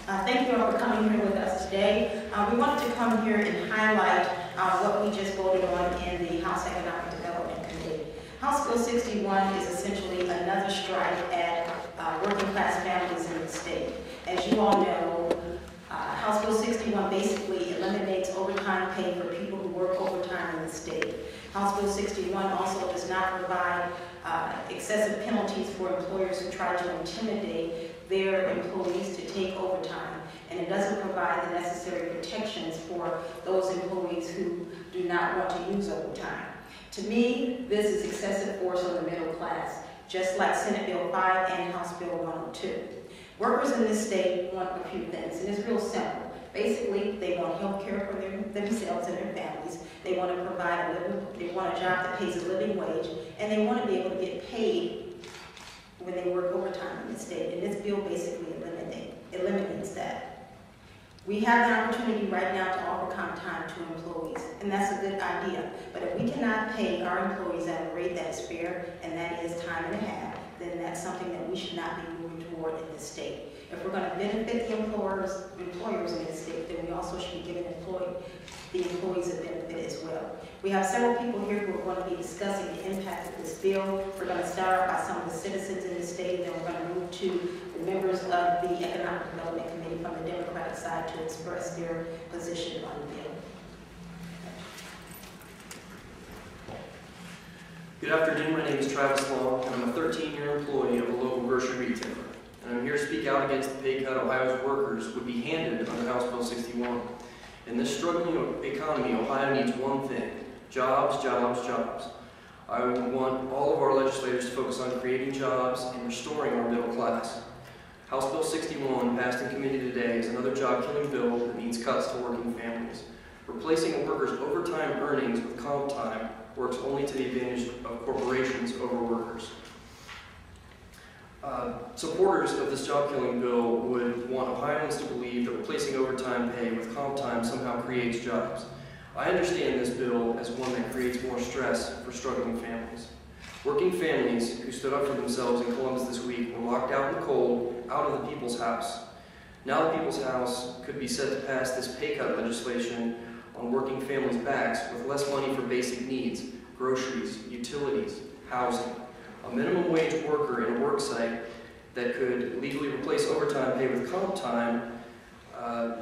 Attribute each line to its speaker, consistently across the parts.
Speaker 1: Thank you all for coming here with us today. We wanted to come here and highlight what we just voted on in the House Economic Development Committee. House Bill 61 is essentially another strike at working class families in the state. As you all know, House Bill 61 basically eliminates overtime pay for people who work overtime in the state. House Bill 61 also does not provide excessive penalties for employers who try to intimidate their employees to take overtime, and it doesn't provide the necessary protections for those employees who do not want to use overtime. To me, this is excessive force on the middle class, just like Senate Bill 5 and House Bill 102. Workers in this state want a few things, and it's real simple. Basically, they want health care for themselves and their families. They want to provide they want a job that pays a living wage, and they want to be able to get paid when they work overtime in the state. And this bill basically eliminates that. We have an opportunity right now to offer comp time to employees, and that's a good idea. But if we cannot pay our employees at a rate that is fair, and that is time and a half, then that's something that we should not be moving toward in this state. If we're going to benefit the employers in this state, then we also should be giving the employees a benefit as well. We have several people here who are going to be discussing the impact of this bill. We're going to start off by some of the citizens in the state, then we're going to move to the members of the Economic Development Committee from the Democratic side to express their position on the bill.
Speaker 2: Good afternoon, my name is Travis Long, and I'm a 13-year employee of a local grocery retailer. And I'm here to speak out against the pay cut Ohio's workers would be handed under House Bill 61. In this struggling economy, Ohio needs one thing: jobs, jobs, jobs. I want all of our legislators to focus on creating jobs and restoring our middle class. House Bill 61, passed in committee today, is another job-killing bill that means cuts to working families. Replacing a worker's overtime earnings with comp time works only to the advantage of corporations over workers. Supporters of this job-killing bill would want Ohioans to believe that replacing overtime pay with comp time somehow creates jobs. I understand this bill as one that creates more stress for struggling families. Working families who stood up for themselves in Columbus this week were locked out in the cold, out of the People's House. Now the People's House could be set to pass this pay cut legislation on working families' backs with less money for basic needs: groceries, utilities, housing. A minimum wage worker in a work site that could legally replace overtime pay with comp time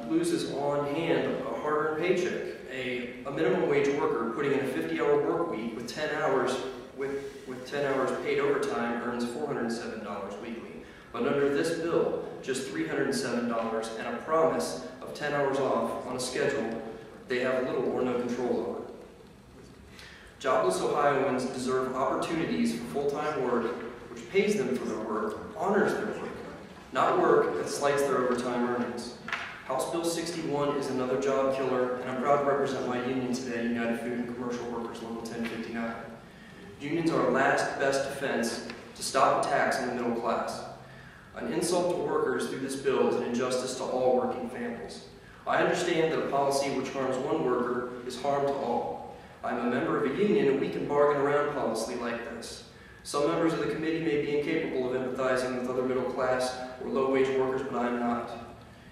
Speaker 2: loses on hand a hard-earned paycheck. A minimum wage worker putting in a 50-hour work week with 10 hours paid overtime earns $407 weekly. But under this bill, just $307 and a promise of 10 hours off on a schedule they have little or no control over. Jobless Ohioans deserve opportunities for full-time work which pays them for their work, honors their work, not work that slights their overtime earnings. House Bill 61 is another job killer, and I'm proud to represent my union today, United Food and Commercial Workers Local 1059. Unions are our last best defense to stop attacks on the middle class. An insult to workers through this bill is an injustice to all working families. I understand that a policy which harms one worker is harm to all. I'm a member of a union, and we can bargain around policy like this. Some members of the committee may be incapable of empathizing with other middle class or low-wage workers, but I'm not.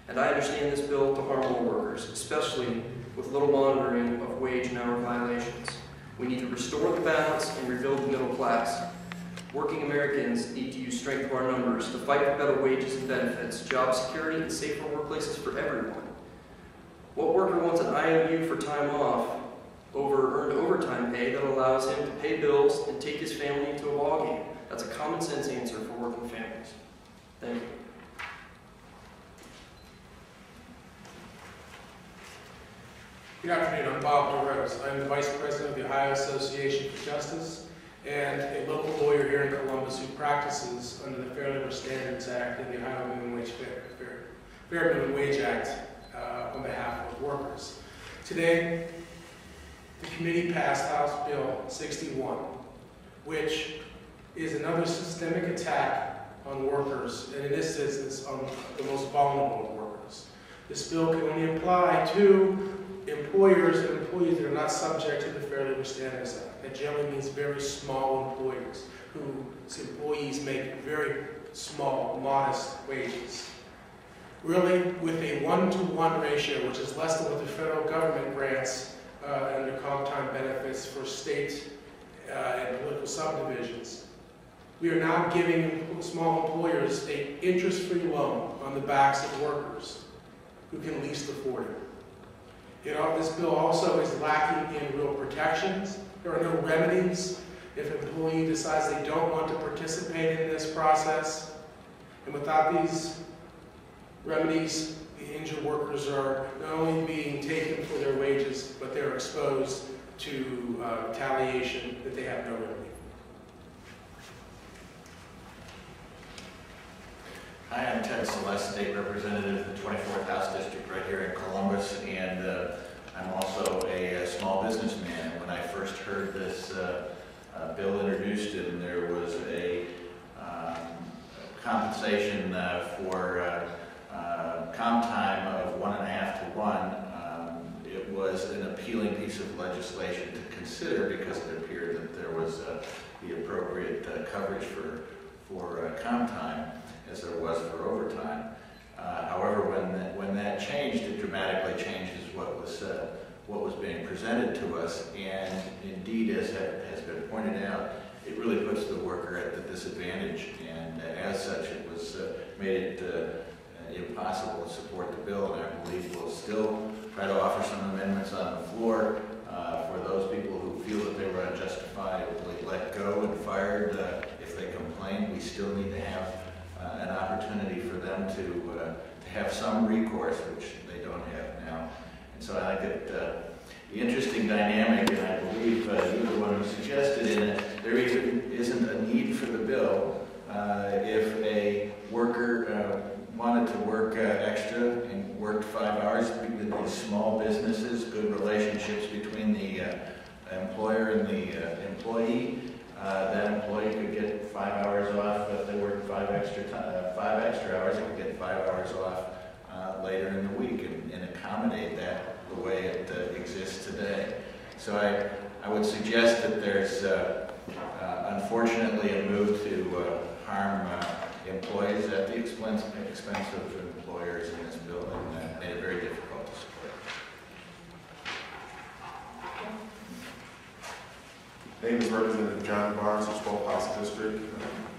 Speaker 2: And I understand this bill to harm all workers, especially with little monitoring of wage and hour violations. We need to restore the balance and rebuild the middle class. Working Americans need to use strength of our numbers to fight for better wages and benefits, job security, and safer workplaces for everyone. What worker wants an IOU for time off over earned overtime pay that allows him to pay bills and take his family to a ball game? That's a common sense answer for working families. Thank you.
Speaker 3: Good afternoon, I'm Bob DeRose. I'm the Vice President of the Ohio Association for Justice and a local lawyer here in Columbus who practices under the Fair Labor Standards Act and the Ohio Minimum Wage Fair Minimum Wage Act on behalf of workers. Today, the committee passed House Bill 61, which is another systemic attack on workers, and in this instance, on the most vulnerable of workers. This bill can only apply to employers and employees that are not subject to the Fair Labor Standards Act. That generally means very small employers whose employees make very small, modest wages. really with a 1-to-1 ratio, which is less than what the federal government grants under comp time benefits for state and political subdivisions. We are now giving small employers an interest-free loan on the backs of workers who can least afford it. This bill also is lacking in real protections. There are no remedies if an employee decides they don't want to participate in this process. And without these remedies, the injured workers are not only being taken for their wages, but they're exposed to retaliation that they have no remedy.
Speaker 4: Hi, I'm Ted Celeste, State Representative of the 24th House District right here in Columbus, and I'm also a small businessman. When I first heard this bill introduced, and there was a compensation for comp time of 1.5 to 1, it was an appealing piece of legislation to consider because it appeared that there was the appropriate coverage for comp time, as there was for overtime. However, when that changed, it dramatically changes what was being presented to us, and indeed, as has been pointed out, it really puts the worker at the disadvantage, and as such, it was made it impossible to support the bill. And I believe we'll still try to offer some amendments on the floor for those people who feel that they were unjustifiably let go and fired. If they complain, we still need to have an opportunity for them to have some recourse, which they don't have now. And so I think that the interesting dynamic, and I believe you're the one who suggested in it, there isn't a need for the bill if a worker wanted to work extra and worked 5 hours. These small businesses, good relationships between the employer and the employee. That employee could get 5 hours off if they worked 5 extra hours. They could get 5 hours off later in the week and accommodate that the way it exists today. So I would suggest that there's unfortunately a move to harm employees at the expense of employers in this bill, and made it very difficult to support.
Speaker 5: My name is Representative John Barnes of 12th House District,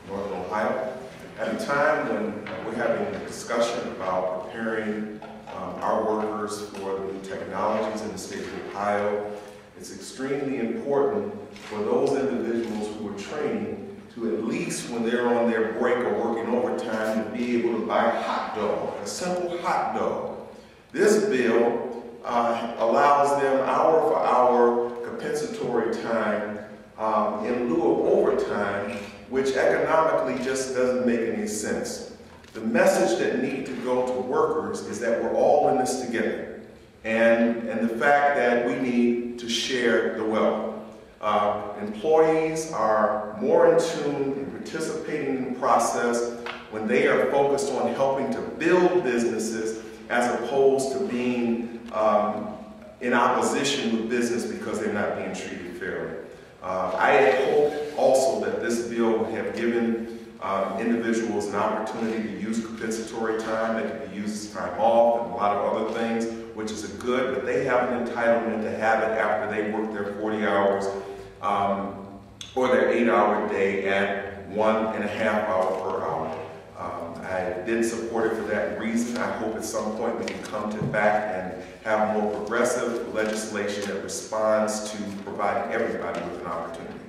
Speaker 5: Northern Ohio. At a time when we're having a discussion about preparing our workers for the new technologies in the state of Ohio, it's extremely important for those individuals who are training to, at least when they're on their break or working overtime, to be able to buy a hot dog, a simple hot dog. This bill allows them hour for hour compensatory time in lieu of overtime, which economically just doesn't make any sense. The message that needs to go to workers is that we're all in this together, and the fact that we need to share the wealth. Employees are more in tune and participating in the process when they are focused on helping to build businesses as opposed to being in opposition with business because they're not being treated fairly. I hope also that this bill would have given individuals an opportunity to use compensatory time. They can use time off and a lot of other things, which is a good, but they have an entitlement to have it after they work their 40 hours or their 8-hour day at 1.5 hours per hour. I didn't support it for that reason. I hope at some point we can come back and have more progressive legislation that responds to providing everybody with an opportunity.